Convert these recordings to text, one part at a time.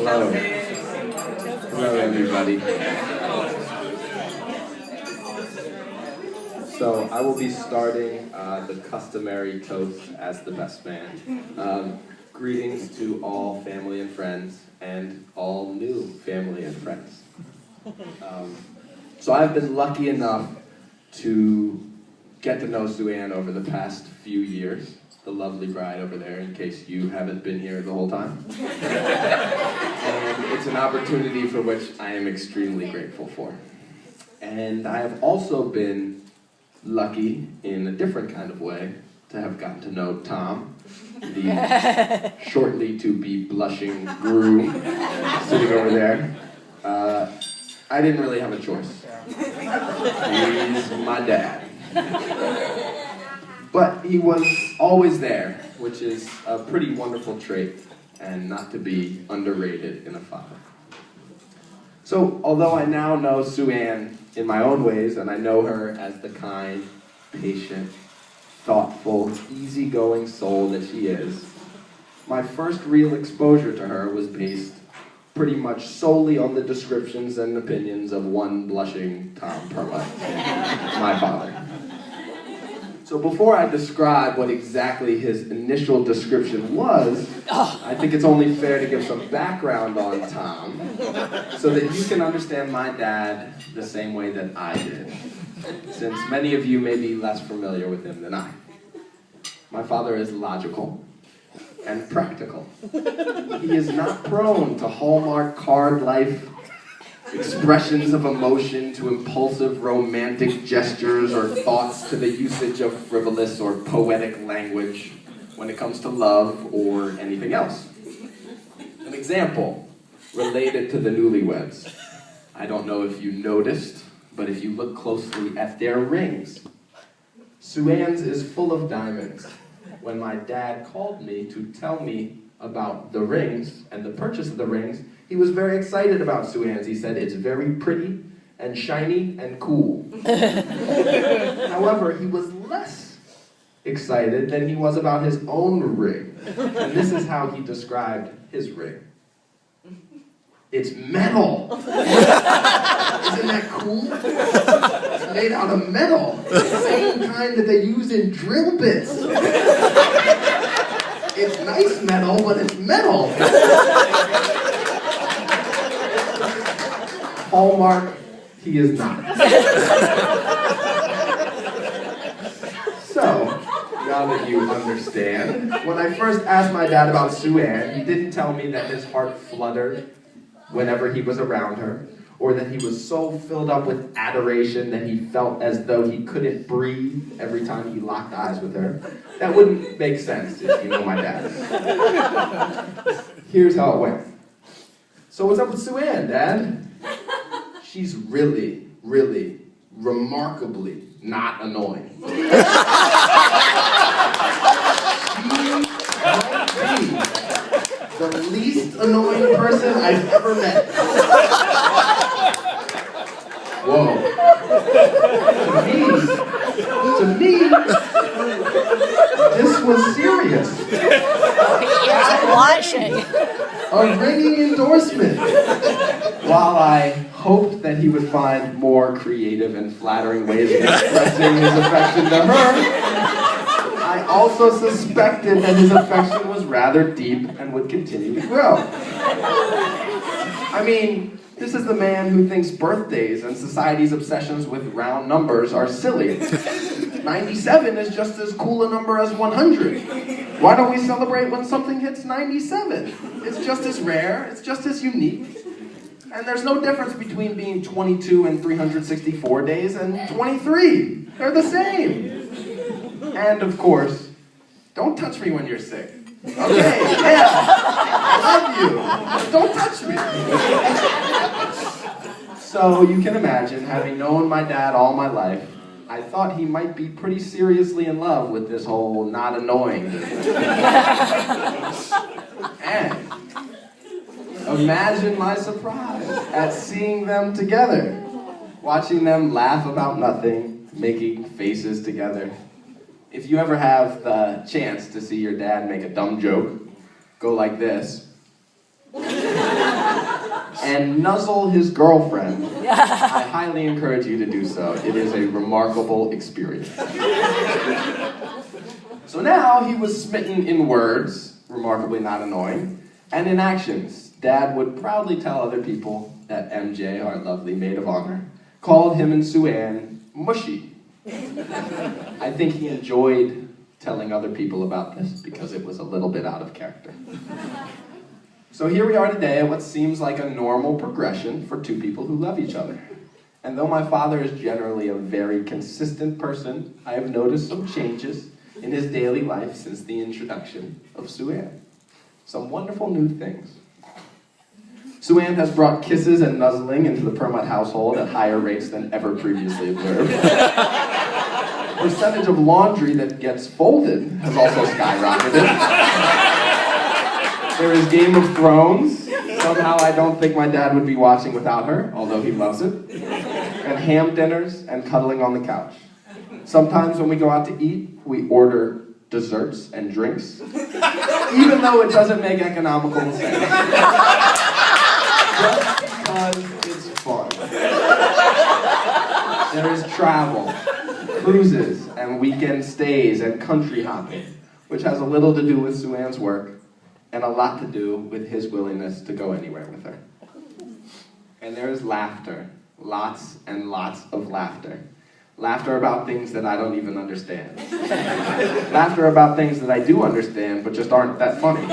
Hello. Hello, everybody. So I will be starting the customary toast as the best man. Greetings to all family and friends, and all new family and friends. So I've been lucky enough to get to know Sueann over the past few years, the lovely bride over there, in case you haven't been here the whole time. And it's an opportunity for which I am extremely grateful for. And I have also been lucky, in a different kind of way, to have gotten to know Tom, the shortly to be blushing groom sitting over there. I didn't really have a choice. He's my dad. But he was always there, which is a pretty wonderful trait, and not to be underrated in a father. So, although I now know Sueann in my own ways, and I know her as the kind, patient, thoughtful, easygoing soul that she is, my first real exposure to her was based pretty much solely on the descriptions and opinions of one blushing Tom Permutt, my father. So before I describe what exactly his initial description was, I think it's only fair to give some background on Tom, so that you can understand my dad the same way that I did, since many of you may be less familiar with him than I. My father is logical and practical. He is not prone to Hallmark card life expressions of emotion, to impulsive romantic gestures or thoughts, to the usage of frivolous or poetic language when it comes to love or anything else. An example related to the newlyweds. I don't know if you noticed, but if you look closely at their rings, Sueann's is full of diamonds. When my dad called me to tell me about the rings and the purchase of the rings, he was very excited about Sueann's. He said, "It's very pretty and shiny and cool." However, he was less excited than he was about his own ring. And this is how he described his ring. "It's metal." Isn't that cool? It's made out of metal. It's the same kind that they use in drill bits. It's nice metal, but it's metal. Hallmark, he is not. So, now that you understand, when I first asked my dad about Sueann, he didn't tell me that his heart fluttered whenever he was around her, or that he was so filled up with adoration that he felt as though he couldn't breathe every time he locked eyes with her. That wouldn't make sense if you know my dad. Here's how it went. "So what's up with Sueann, Dad?" "She's really, really, remarkably not annoying." She might be the least annoying person I've ever met. Whoa. To me, this was serious. He's blushing. A ringing endorsement. While I hoped that he would find more creative and flattering ways of expressing his affection to her, I also suspected that his affection was rather deep and would continue to grow. I mean, this is the man who thinks birthdays and society's obsessions with round numbers are silly. 97 is just as cool a number as 100. Why don't we celebrate when something hits 97? It's just as rare, it's just as unique. And there's no difference between being 22 and 364 days and 23. They're the same. And of course, don't touch me when you're sick. Okay, yeah, I love you. But don't touch me. So you can imagine, having known my dad all my life, I thought he might be pretty seriously in love with this whole not annoying business. And imagine my surprise at seeing them together, watching them laugh about nothing, making faces together. If you ever have the chance to see your dad make a dumb joke, go like this. and nuzzle his girlfriend, I highly encourage you to do so. It is a remarkable experience. So now he was smitten in words, remarkably not annoying, and in actions. Dad would proudly tell other people that MJ, our lovely maid of honor, called him and Sueann mushy. I think he enjoyed telling other people about this because it was a little bit out of character. So here we are today at what seems like a normal progression for two people who love each other. And though my father is generally a very consistent person, I have noticed some changes in his daily life since the introduction of Sueann. Some wonderful new things. Sueann has brought kisses and nuzzling into the Permutt household at higher rates than ever previously observed. The percentage of laundry that gets folded has also skyrocketed. There is Game of Thrones. Somehow I don't think my dad would be watching without her, although he loves it. And ham dinners and cuddling on the couch. Sometimes when we go out to eat, we order desserts and drinks, even though it doesn't make economical sense. Just because it's fun. There is travel, cruises, and weekend stays, and country hopping, which has a little to do with Sueann's work, and a lot to do with his willingness to go anywhere with her. And there is laughter, lots and lots of laughter. Laughter about things that I don't even understand. Laughter about things that I do understand, but just aren't that funny.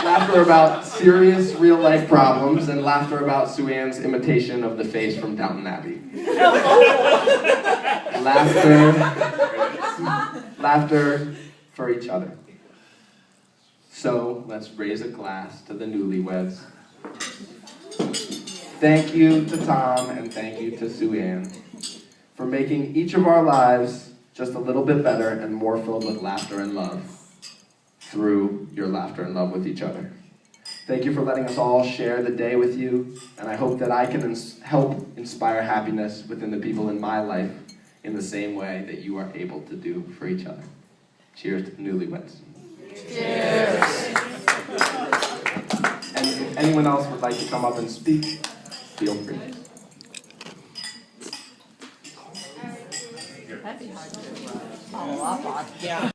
Laughter about serious, real-life problems, and laughter about Sueann's imitation of the face from Downton Abbey. Laughter for each other. So, let's raise a glass to the newlyweds. Thank you to Tom and thank you to Sueann for making each of our lives just a little bit better and more filled with laughter and love through your laughter and love with each other. Thank you for letting us all share the day with you, and I hope that I can help inspire happiness within the people in my life in the same way that you are able to do for each other. Cheers to the newlyweds. Cheers. And if anyone else would like to come up and speak, feel free. That'd be hard to follow up on. Yeah.